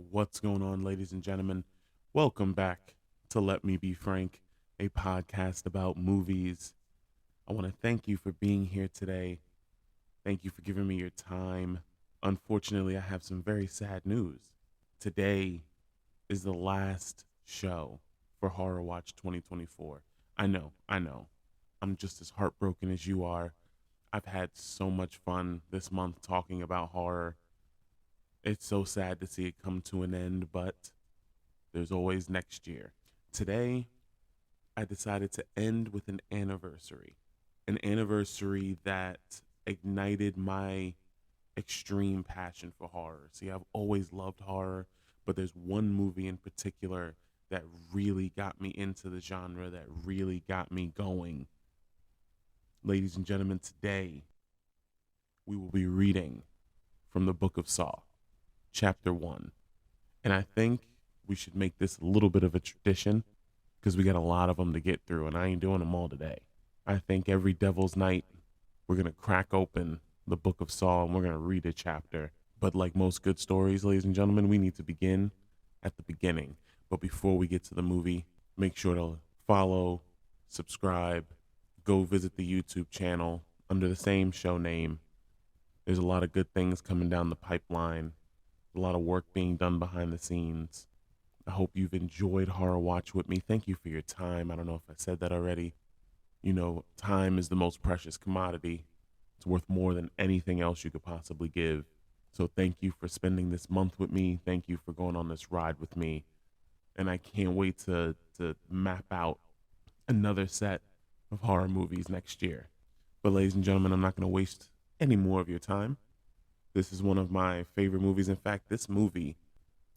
What's going on, ladies and gentlemen? Welcome back to Let Me Be Frank, a podcast about movies. I want to thank you for being here today. Thank you for giving me your time. Unfortunately, I have some very sad news. Today is the last show for Horror Watch 2024. I know. I'm just as heartbroken as you are. I've had so much fun this month talking about horror. It's so sad to see it come to an end, but there's always next year. Today, I decided to end with an anniversary that ignited my extreme passion for horror. See, I've always loved horror, but there's one movie in particular that really got me into the genre, that really got me going. Ladies and gentlemen, today we will be reading from the Book of Saw, Chapter 1. And I think we should make this a little bit of a tradition because we got a lot of them to get through, and I ain't doing them all today. I think every Devil's Night, we're going to crack open the Book of Saw and we're going to read a chapter. But like most good stories, ladies and gentlemen, we need to begin at the beginning. But before we get to the movie, make sure to follow, subscribe, go visit the YouTube channel under the same show name. There's a lot of good things coming down the pipeline, a lot of work being done behind the scenes. I hope you've enjoyed Horror Watch with me. Thank you for your time. I don't know if I said that already. You know, time is the most precious commodity. It's worth more than anything else you could possibly give. So thank you for spending this month with me. Thank you for going on this ride with me. And I can't wait to map out another set of horror movies next year. But ladies and gentlemen, I'm not going to waste any more of your time. This is one of my favorite movies. In fact, this movie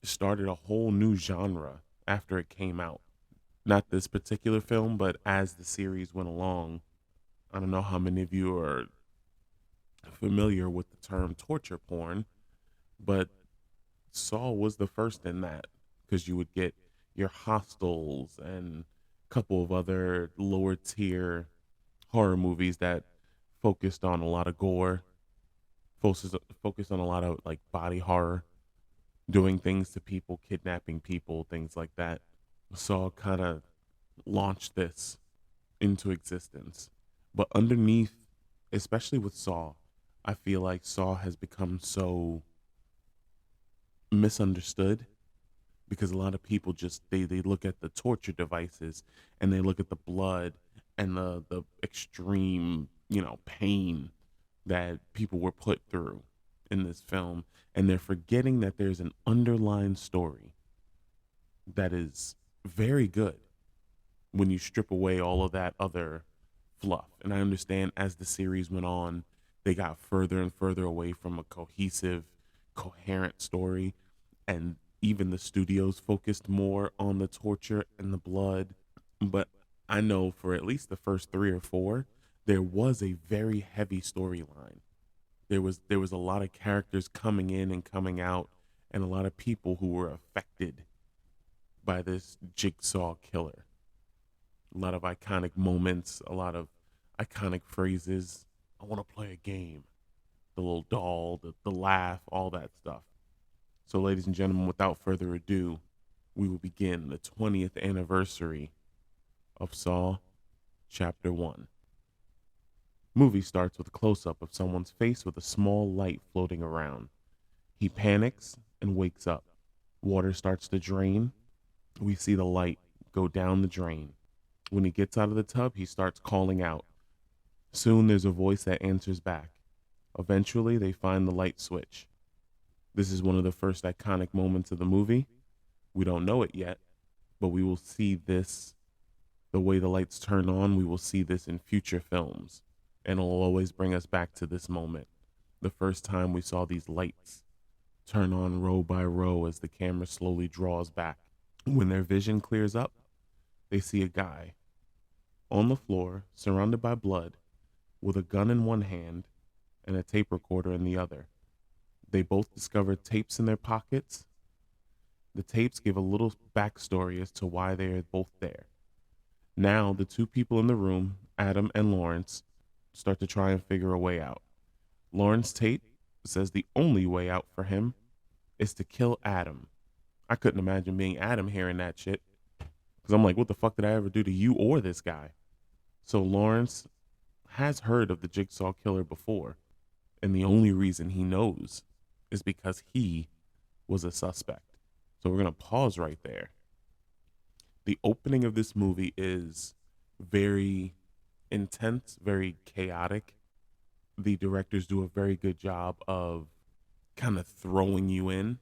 started a whole new genre after it came out. Not this particular film, but as the series went along. I don't know how many of you are familiar with the term torture porn, but Saw was the first in that because you would get your Hostels and a couple of other lower tier horror movies that focused on a lot of gore, focused on a lot of like body horror, doing things to people, kidnapping people, things like that. Saw kind of launched this into existence. But underneath, especially with Saw, I feel like Saw has become so misunderstood because a lot of people just they look at the torture devices and they look at the blood and the extreme, pain that people were put through in this film, and they're forgetting that there's an underlying story that is very good when you strip away all of that other fluff. And I understand as the series went on, they got further and further away from a cohesive, coherent story. And even the studios focused more on the torture and the blood. But I know for at least the first three or four, there was a very heavy storyline. There was a lot of characters coming in and coming out, and a lot of people who were affected by this jigsaw killer. A lot of iconic moments, a lot of iconic phrases. I want to play a game. The little doll, the laugh, all that stuff. So, ladies and gentlemen, without further ado, we will begin the 20th anniversary of Saw Chapter 1. Movie starts with a close up of someone's face with a small light floating around. He panics and wakes up. Water starts to drain. We see the light go down the drain. When he gets out of the tub, he starts calling out. Soon there's a voice that answers back. Eventually, they find the light switch. This is one of the first iconic moments of the movie. We don't know it yet, but we will see this, the way the lights turn on, we will see this in future films. And it'll always bring us back to this moment. The first time we saw these lights turn on row by row as the camera slowly draws back. When their vision clears up, they see a guy on the floor, surrounded by blood, with a gun in one hand and a tape recorder in the other. They both discover tapes in their pockets. The tapes give a little backstory as to why they are both there. Now, the two people in the room, Adam and Lawrence, start to try and figure a way out. Lawrence tape says the only way out for him is to kill Adam I couldn't imagine being Adam hearing that shit. Because I'm like, what the fuck did I ever do to you or this guy? So Lawrence has heard of the Jigsaw Killer before. And the only reason he knows is because he was a suspect. So we're going to pause right there. The opening of this movie is very intense, very chaotic. The directors do a very good job of kind of throwing you in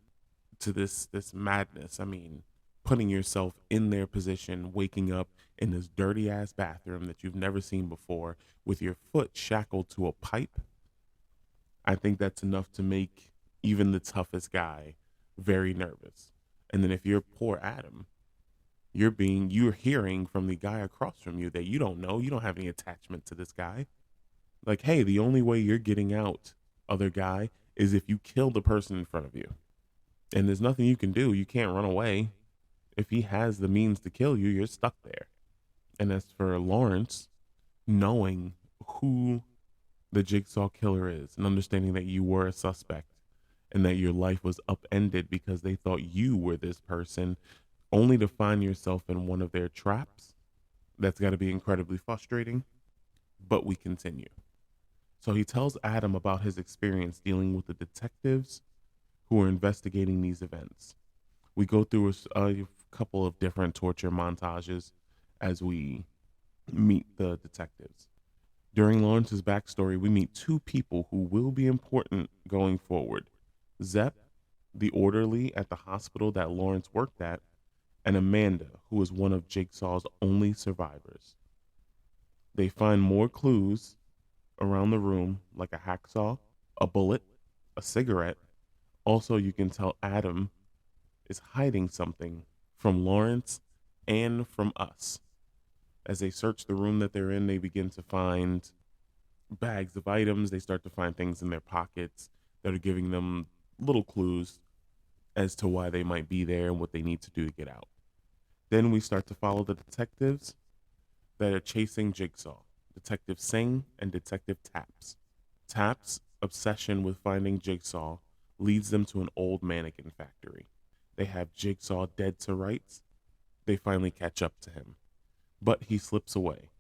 to this madness. I mean, putting yourself in their position, waking up in this dirty ass bathroom that you've never seen before with your foot shackled to a pipe. I think that's enough to make even the toughest guy very nervous. And then if you're poor Adam, you're hearing from the guy across from you that you don't know, you don't have any attachment to this guy. Like, hey, the only way you're getting out, other guy, is if you kill the person in front of you. And there's nothing you can do. You can't run away. If he has the means to kill you, you're stuck there. And as for Lawrence, knowing who the Jigsaw Killer is and understanding that you were a suspect and that your life was upended because they thought you were this person, only to find yourself in one of their traps, that's got to be incredibly frustrating. But we continue. So he tells Adam about his experience dealing with the detectives who are investigating these events. We go through a couple of different torture montages as we meet the detectives. During Lawrence's backstory, we meet two people who will be important going forward. Zep, the orderly at the hospital that Lawrence worked at, and Amanda, who is one of Jigsaw's only survivors. They find more clues around the room, like a hacksaw, a bullet, a cigarette. Also, you can tell Adam is hiding something from Lawrence and from us. As they search the room that they're in, they begin to find bags of items. They start to find things in their pockets that are giving them little clues as to why they might be there and what they need to do to get out. Then we start to follow the detectives that are chasing Jigsaw, Detective Singh and Detective Taps. Taps' obsession with finding Jigsaw leads them to an old mannequin factory. They have Jigsaw dead to rights. They finally catch up to him, but he slips away.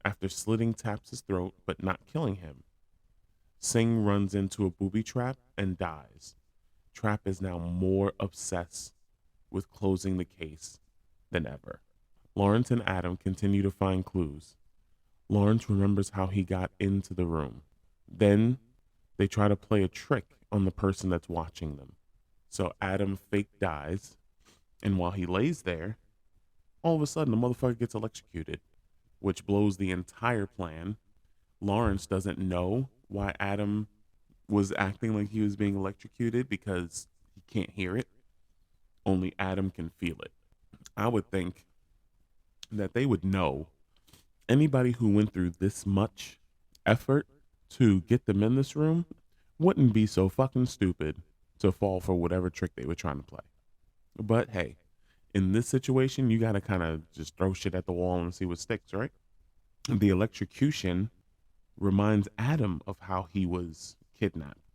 After slitting Taps' throat but not killing him, Singh runs into a booby trap and dies. Trap is now more obsessed with closing the case than ever. Lawrence and Adam continue to find clues. Lawrence remembers how he got into the room. Then they try to play a trick on the person that's watching them. So Adam fake dies, and while he lays there, all of a sudden the motherfucker gets electrocuted, which blows the entire plan. Lawrence doesn't know why Adam was acting like he was being electrocuted because he can't hear it. Only Adam can feel it. I would think that they would know. Anybody who went through this much effort to get them in this room wouldn't be so fucking stupid to fall for whatever trick they were trying to play. But hey, in this situation, you got to kind of just throw shit at the wall and see what sticks, right? The electrocution reminds Adam of how he was kidnapped,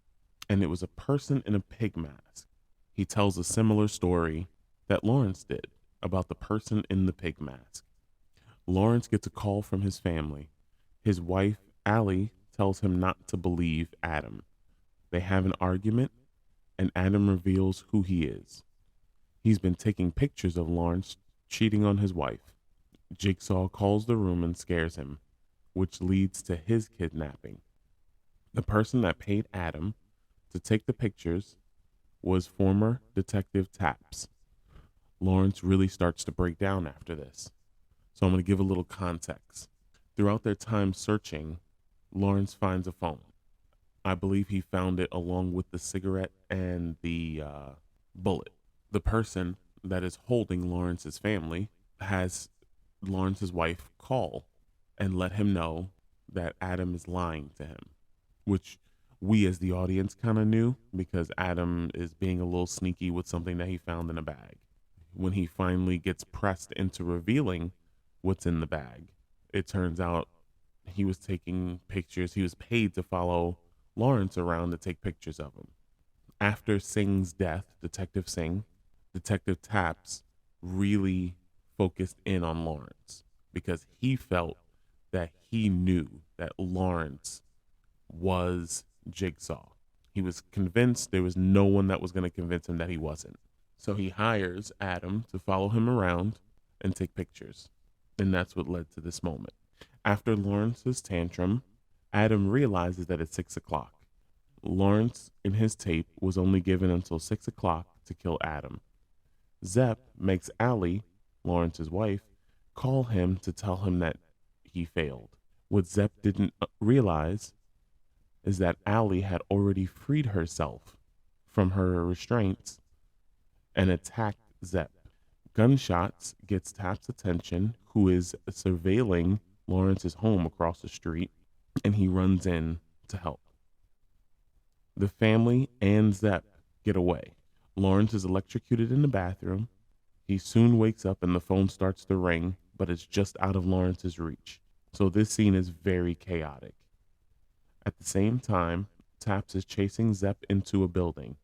and it was a person in a pig mask. He tells a similar story that Lawrence did about the person in the pig mask. Lawrence gets a call from his family. His wife, Allie, tells him not to believe Adam. They have an argument, and Adam reveals who he is. He's been taking pictures of Lawrence cheating on his wife. Jigsaw calls the room and scares him, which leads to his kidnapping. The person that paid Adam to take the pictures was former Detective Taps. Lawrence really starts to break down after this. So I'm going to give a little context. Throughout their time searching, Lawrence finds a phone. I believe he found it along with the cigarette and the bullet. The person that is holding Lawrence's family has Lawrence's wife call and let him know that Adam is lying to him, which we as the audience kind of knew because Adam is being a little sneaky with something that he found in a bag. When he finally gets pressed into revealing what's in the bag, it turns out he was taking pictures. He was paid to follow Lawrence around to take pictures of him. After Singh's death, Detective Singh, Detective Taps really focused in on Lawrence because he felt that he knew that Lawrence was Jigsaw. He was convinced there was no one that was going to convince him that he wasn't. So he hires Adam to follow him around and take pictures. And that's what led to this moment. After Lawrence's tantrum, Adam realizes that it's 6 o'clock. Lawrence, in his tape, was only given until 6 o'clock to kill Adam. Zepp makes Allie, Lawrence's wife, call him to tell him that he failed. What Zepp didn't realize is that Allie had already freed herself from her restraints and attacked Zepp. Gunshots gets Tap's attention, who is surveilling Lawrence's home across the street, and he runs in to help. The family and Zepp get away. Lawrence is electrocuted in the bathroom. He soon wakes up and the phone starts to ring, but it's just out of Lawrence's reach. So this scene is very chaotic. At the same time, Taps is chasing Zepp into a building.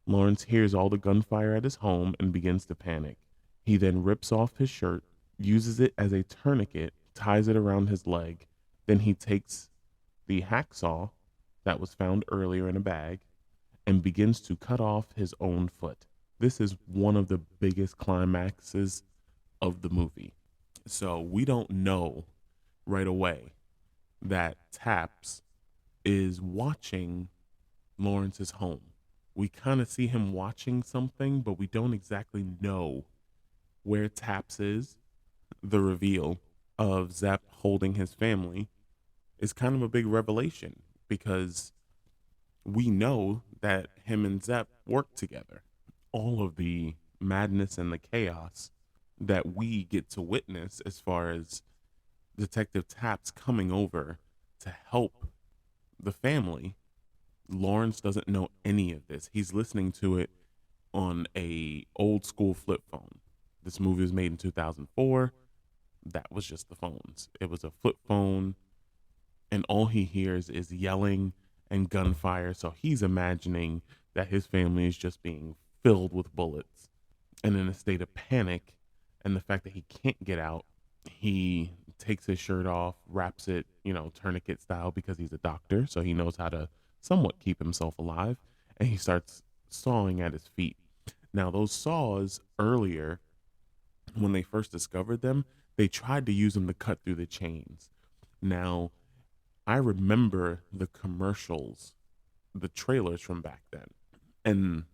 Lawrence hears all the gunfire at his home and begins to panic. He then rips off his shirt, uses it as a tourniquet, ties it around his leg. Then he takes the hacksaw that was found earlier in a bag and begins to cut off his own foot. This is one of the biggest climaxes of the movie. So we don't know right away that Taps is watching Lawrence's home. We kind of see him watching something, but we don't exactly know where Taps is. The reveal of Zepp holding his family is kind of a big revelation because we know that him and Zepp work together. All of the madness and the chaos that we get to witness as far as Detective Taps coming over to help the family, Lawrence doesn't know any of this. He's listening to it on a old school flip phone. This movie was made in 2004. That was just the phones. It was a flip phone, and all he hears is yelling and gunfire. So he's imagining that his family is just being filled with bullets and in a state of panic. And the fact that he can't get out, he takes his shirt off, wraps it, tourniquet style because he's a doctor. So he knows how to somewhat keep himself alive. And he starts sawing at his feet. Now, those saws earlier, when they first discovered them, they tried to use them to cut through the chains. Now, I remember the commercials, the trailers from back then. And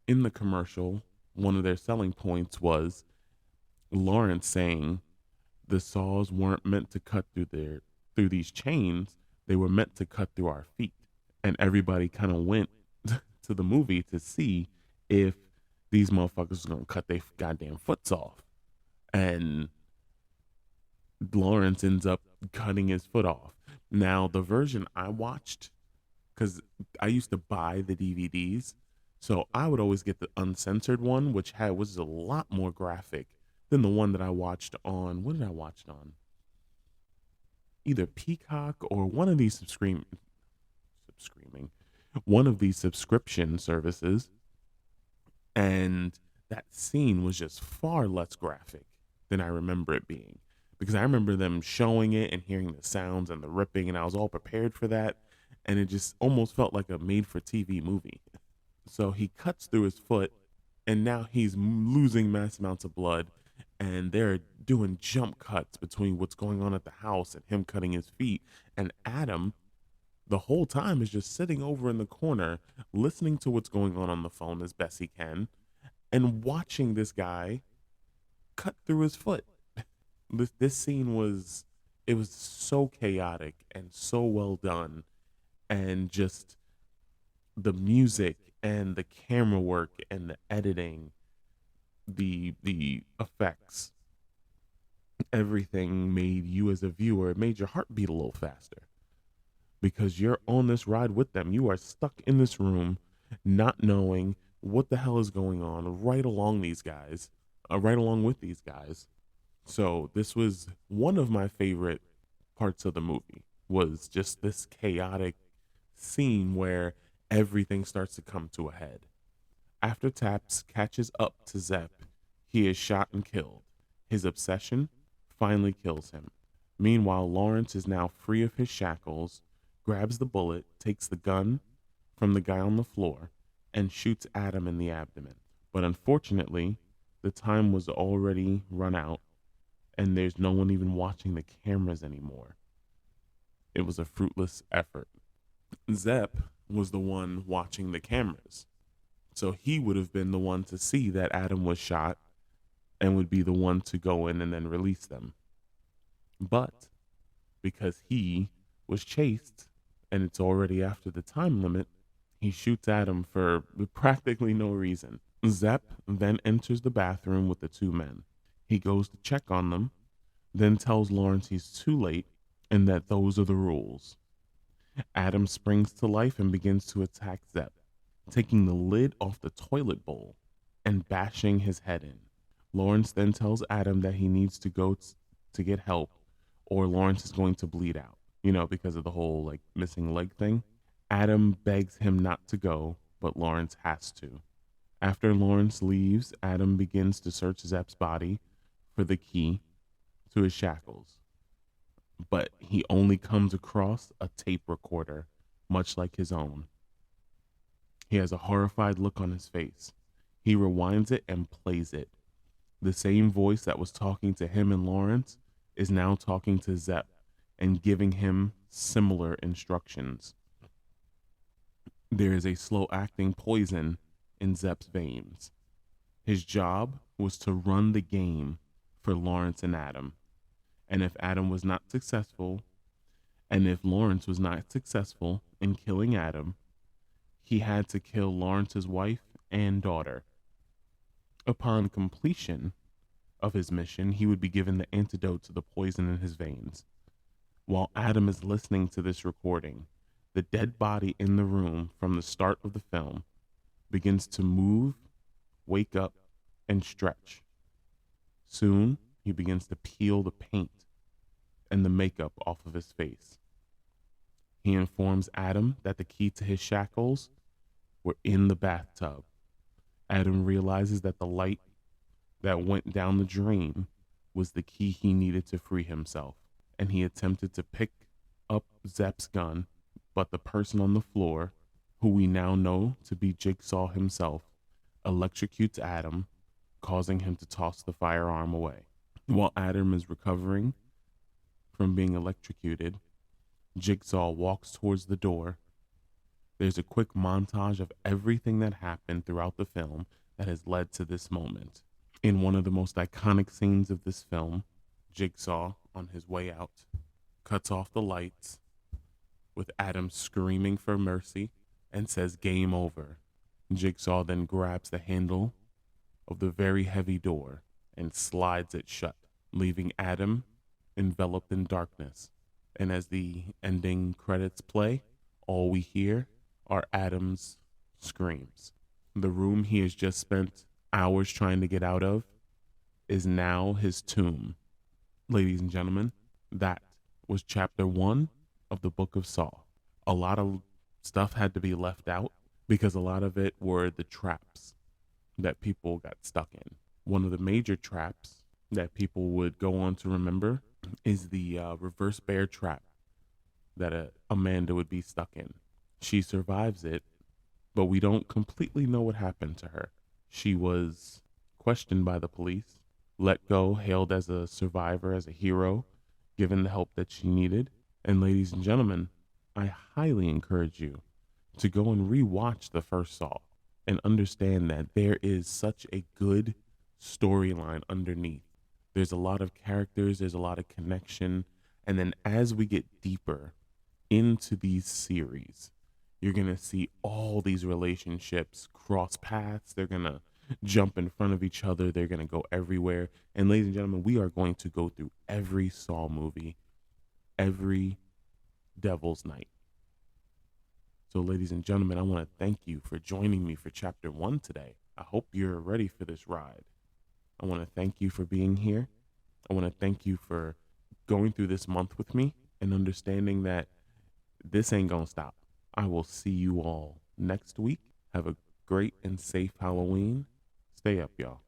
in the commercial, one of their selling points was Lawrence saying the saws weren't meant to cut through these chains. They were meant to cut through our feet. And everybody kind of went to the movie to see if these motherfuckers was going to cut their goddamn foots off. And Lawrence ends up cutting his foot off. Now, the version I watched, because I used to buy the DVDs, so I would always get the uncensored one, which was a lot more graphic than the one that I watched on. What did I watch it on? Either Peacock or one of these one of these subscription services. And that scene was just far less graphic than I remember it being, because I remember them showing it and hearing the sounds and the ripping, and I was all prepared for that. And it just almost felt like a made for TV movie. So he cuts through his foot, and now he's losing mass amounts of blood. And they're doing jump cuts between what's going on at the house and him cutting his feet. And Adam, the whole time, is just sitting over in the corner, listening to what's going on the phone as best he can, and watching this guy cut through his foot. This scene was so chaotic and so well done, and just the music and the camera work and the editing, the effects, everything made you as a viewer, it made your heart beat a little faster because you're on this ride with them. You are stuck in this room not knowing what the hell is going on right along with these guys. So this was one of my favorite parts of the movie, was just this chaotic scene where everything starts to come to a head. After Taps catches up to Zep, he is shot and killed. His obsession finally kills him. Meanwhile, Lawrence is now free of his shackles, grabs the bullet, takes the gun from the guy on the floor, and shoots Adam in the abdomen. But unfortunately, the time was already run out, and there's no one even watching the cameras anymore. It was a fruitless effort. Zep was the one watching the cameras. So he would have been the one to see that Adam was shot and would be the one to go in and then release them. But because he was chased and it's already after the time limit, he shoots Adam for practically no reason. Zep then enters the bathroom with the two men. He goes to check on them, then tells Lawrence he's too late and that those are the rules. Adam springs to life and begins to attack Zep, taking the lid off the toilet bowl and bashing his head in. Lawrence then tells Adam that he needs to go to get help or Lawrence is going to bleed out, because of the whole like missing leg thing. Adam begs him not to go, but Lawrence has to. After Lawrence leaves, Adam begins to search Zep's body for the key to his shackles. But he only comes across a tape recorder, much like his own. He has a horrified look on his face. He rewinds it and plays it. The same voice that was talking to him and Lawrence is now talking to Zep and giving him similar instructions. There is a slow acting poison in Zep's veins. His job was to run the game for Lawrence and Adam. And if Adam was not successful, and if Lawrence was not successful in killing Adam, he had to kill Lawrence's wife and daughter. Upon completion of his mission, he would be given the antidote to the poison in his veins. While Adam is listening to this recording, the dead body in the room from the start of the film begins to move, wake up, and stretch. Soon, he begins to peel the paint and the makeup off of his face. He informs Adam that the key to his shackles were in the bathtub. Adam realizes that the light that went down the drain was the key he needed to free himself, and he attempted to pick up Zep's gun, but the person on the floor, who we now know to be Jigsaw himself, electrocutes Adam, causing him to toss the firearm away. While Adam is recovering from being electrocuted, Jigsaw walks towards the door. There's a quick montage of everything that happened throughout the film that has led to this moment. In one of the most iconic scenes of this film, Jigsaw, on his way out, cuts off the lights with Adam screaming for mercy and says, "Game over." Jigsaw then grabs the handle of the very heavy door and slides it shut, leaving Adam enveloped in darkness. And as the ending credits play, all we hear are Adam's screams. The room he has just spent hours trying to get out of is now his tomb. Ladies and gentlemen, that was chapter 1 of the Book of Saw. A lot of stuff had to be left out because a lot of it were the traps that people got stuck in. One of the major traps that people would go on to remember is the reverse bear trap that Amanda would be stuck in. She survives it, but we don't completely know what happened to her. She was questioned by the police, let go, hailed as a survivor, as a hero, given the help that she needed. And ladies and gentlemen, I highly encourage you to go and rewatch the first Saw and understand that there is such a good storyline underneath. There's a lot of characters, there's a lot of connection. And then as we get deeper into these series, you're going to see all these relationships cross paths. They're going to jump in front of each other. They're going to go everywhere. And ladies and gentlemen, we are going to go through every Saw movie, every Devil's Night. So ladies and gentlemen, I want to thank you for joining me for chapter 1 today. I hope you're ready for this ride. I want to thank you for being here. I want to thank you for going through this month with me and understanding that this ain't going to stop. I will see you all next week. Have a great and safe Halloween. Stay up, y'all.